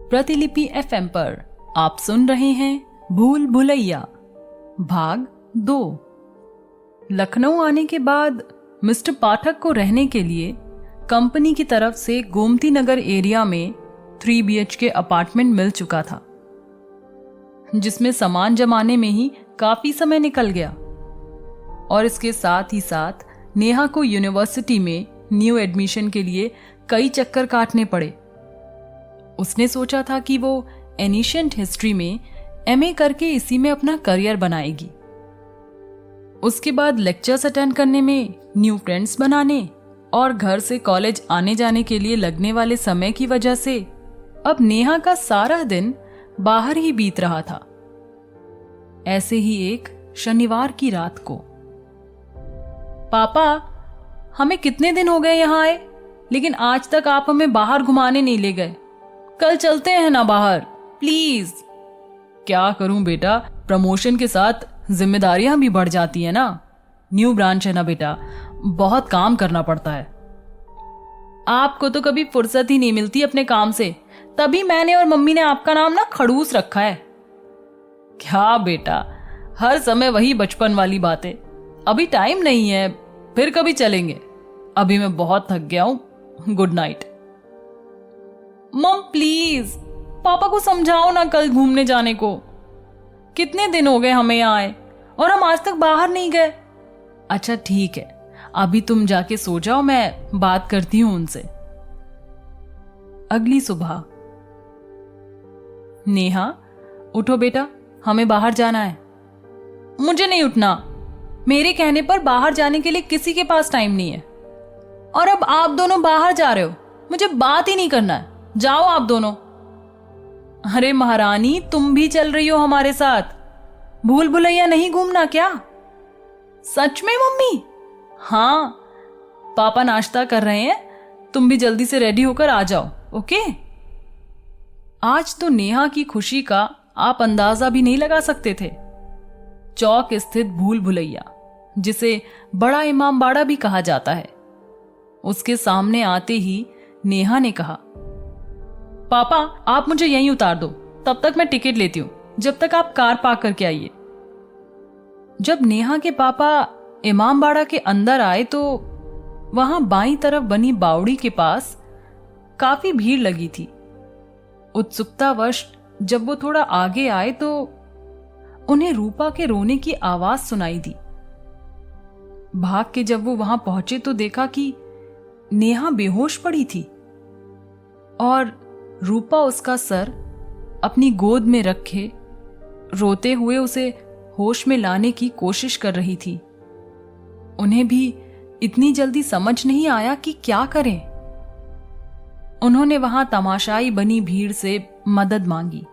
प्रतिलिपि एफएम पर आप सुन रहे हैं भूल भुलैया भाग 2। लखनऊ आने के बाद मिस्टर पाठक को रहने के लिए कंपनी की तरफ से गोमती नगर एरिया में 3 BHK अपार्टमेंट मिल चुका था, जिसमें सामान जमाने में ही काफी समय निकल गया और इसके साथ ही साथ नेहा को यूनिवर्सिटी में न्यू एडमिशन के लिए कई चक्कर काटने पड़े। उसने सोचा था कि वो एनिशिएंट हिस्ट्री में MA करके इसी में अपना करियर बनाएगी। उसके बाद लेक्चर्स अटेंड करने में, न्यू फ्रेंड्स बनाने और घर से कॉलेज आने जाने के लिए लगने वाले समय की वजह से अब नेहा का सारा दिन बाहर ही बीत रहा था। ऐसे ही एक शनिवार की रात को, पापा हमें कितने दिन हो गए यहाँ आए, लेकिन आज तक आप हमें बाहर घुमाने नहीं ले गए। कल चलते हैं ना बाहर प्लीज। क्या करूं बेटा, प्रमोशन के साथ जिम्मेदारियां भी बढ़ जाती है ना। न्यू ब्रांच है ना बेटा, बहुत काम करना पड़ता है। आपको तो कभी फुर्सत ही नहीं मिलती अपने काम से, तभी मैंने और मम्मी ने आपका नाम ना खड़ूस रखा है। क्या बेटा, हर समय वही बचपन वाली बातें। अभी टाइम नहीं है, फिर कभी चलेंगे। अभी मैं बहुत थक गया हूं। Good night. मम प्लीज, पापा को समझाओ ना कल घूमने जाने को। कितने दिन हो गए हमें यहाँ आए और हम आज तक बाहर नहीं गए। अच्छा ठीक है, अभी तुम जाके सो जाओ, मैं बात करती हूं उनसे। अगली सुबह, नेहा उठो बेटा, हमें बाहर जाना है। मुझे नहीं उठना, मेरे कहने पर बाहर जाने के लिए किसी के पास टाइम नहीं है। और अब आप दोनों बाहर जा रहे हो, मुझे बात ही नहीं करना है। जाओ आप दोनों। अरे महारानी, तुम भी चल रही हो हमारे साथ। भूल भुलैया नहीं घूमना क्या? सच में मम्मी? हाँ, पापा नाश्ता कर रहे हैं, तुम भी जल्दी से रेडी होकर आ जाओ। ओके? आज तो नेहा की खुशी का आप अंदाजा भी नहीं लगा सकते थे। चौक स्थित भूल भुलैया, जिसे बड़ा इमाम बाड़ा भी कहा जाता है, उसके सामने आते ही नेहा ने कहा, पापा आप मुझे यहीं उतार दो, तब तक मैं टिकट लेती हूं, जब तक आप कार पार्क करके आइए। जब नेहा के पापा इमाम बाड़ा के अंदर आए तो वहां बाईं तरफ बनी बावड़ी के पास काफी भीड़ लगी थी। उत्सुकतावश जब वो थोड़ा आगे आए तो उन्हें रूपा के रोने की आवाज सुनाई दी। भाग के जब वो वहां पहुंचे तो देखा कि नेहा बेहोश पड़ी थी और रूपा उसका सर अपनी गोद में रखे रोते हुए उसे होश में लाने की कोशिश कर रही थी। उन्हें भी इतनी जल्दी समझ नहीं आया कि क्या करें। उन्होंने वहां तमाशाई बनी भीड़ से मदद मांगी।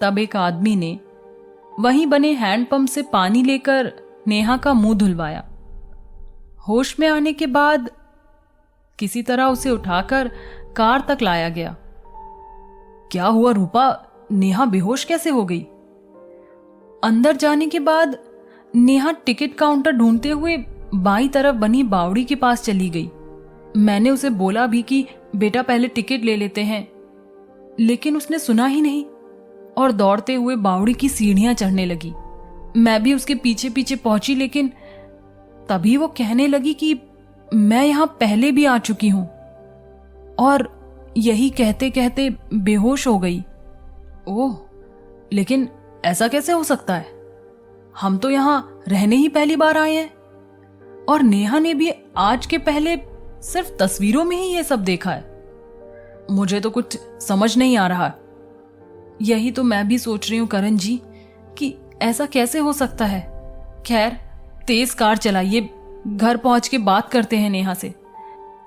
तब एक आदमी ने वहीं बने हैंडपंप से पानी लेकर नेहा का मुंह धुलवाया। होश में आने के बाद किसी तरह उसे उठाकर कार तक लाया गया। क्या हुआ रूपा, नेहा बेहोश कैसे हो गई? अंदर जाने के बाद नेहा टिकट काउंटर ढूंढते हुए बाईं तरफ बनी बावड़ी के पास चली गई। मैंने उसे बोला भी कि बेटा पहले टिकट ले लेते हैं, लेकिन उसने सुना ही नहीं और दौड़ते हुए बावड़ी की सीढ़ियां चढ़ने लगी। मैं भी उसके पीछे पीछे पहुंची, लेकिन तभी वो कहने लगी कि मैं यहां पहले भी आ चुकी हूं, और यही कहते कहते बेहोश हो गई। ओह, लेकिन ऐसा कैसे हो सकता है? हम तो यहां रहने ही पहली बार आए हैं और नेहा ने भी आज के पहले सिर्फ तस्वीरों में ही ये सब देखा है। मुझे तो कुछ समझ नहीं आ रहा। यही तो मैं भी सोच रही हूं करण जी कि ऐसा कैसे हो सकता है। खैर, तेज कार चलाइए, घर पहुंच के बात करते हैं नेहा से।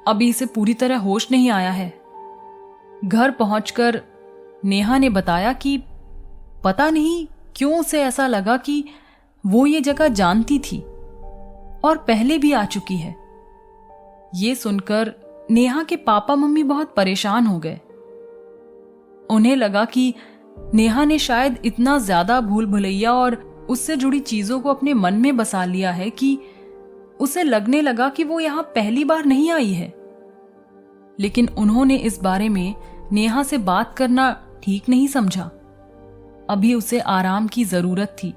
अभी इसे पूरी तरह होश नहीं आया है। घर पहुंचकर नेहा ने बताया कि पता नहीं क्यों उसे ऐसा लगा कि वो ये जगह जानती थी और पहले भी आ चुकी है। ये सुनकर नेहा के पापा मम्मी बहुत परेशान हो गए। उन्हें लगा कि नेहा ने शायद इतना ज्यादा भूल भुलैया और उससे जुड़ी चीजों को अपने मन में बसा लिया है कि उसे लगने लगा कि वो यहां पहली बार नहीं आई है। लेकिन उन्होंने इस बारे में नेहा से बात करना ठीक नहीं समझा। अभी उसे आराम की जरूरत थी।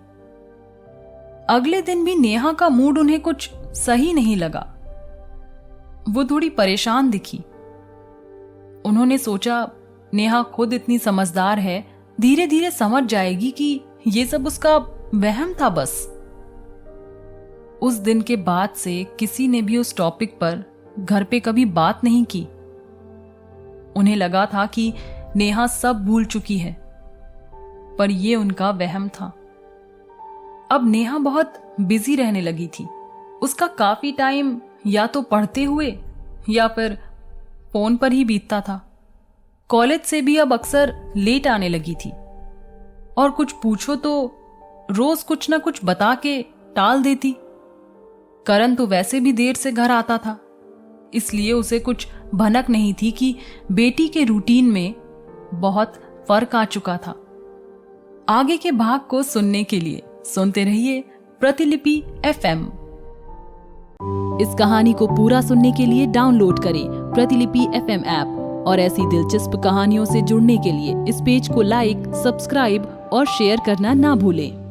अगले दिन भी नेहा का मूड उन्हें कुछ सही नहीं लगा। वो थोड़ी परेशान दिखी। उन्होंने सोचा नेहा खुद इतनी समझदार है, धीरे धीरे समझ जाएगी कि ये सब उसका वहम था बस। उस दिन के बाद से किसी ने भी उस टॉपिक पर घर पे कभी बात नहीं की। उन्हें लगा था कि नेहा सब भूल चुकी है, पर यह उनका वहम था। अब नेहा बहुत बिजी रहने लगी थी। उसका काफी टाइम या तो पढ़ते हुए या फिर फोन पर ही बीतता था। कॉलेज से भी अब अक्सर लेट आने लगी थी और कुछ पूछो तो रोज कुछ ना कुछ बता के टाल देती। करण तो वैसे भी देर से घर आता था, इसलिए उसे कुछ भनक नहीं थी कि बेटी के रूटीन में बहुत फर्क आ चुका था। आगे के भाग को सुनने के लिए सुनते रहिए प्रतिलिपि FM। इस कहानी को पूरा सुनने के लिए डाउनलोड करें प्रतिलिपि FM ऐप और ऐसी दिलचस्प कहानियों से जुड़ने के लिए इस पेज को लाइक, सब्सक्राइब और शेयर करना ना भूलें।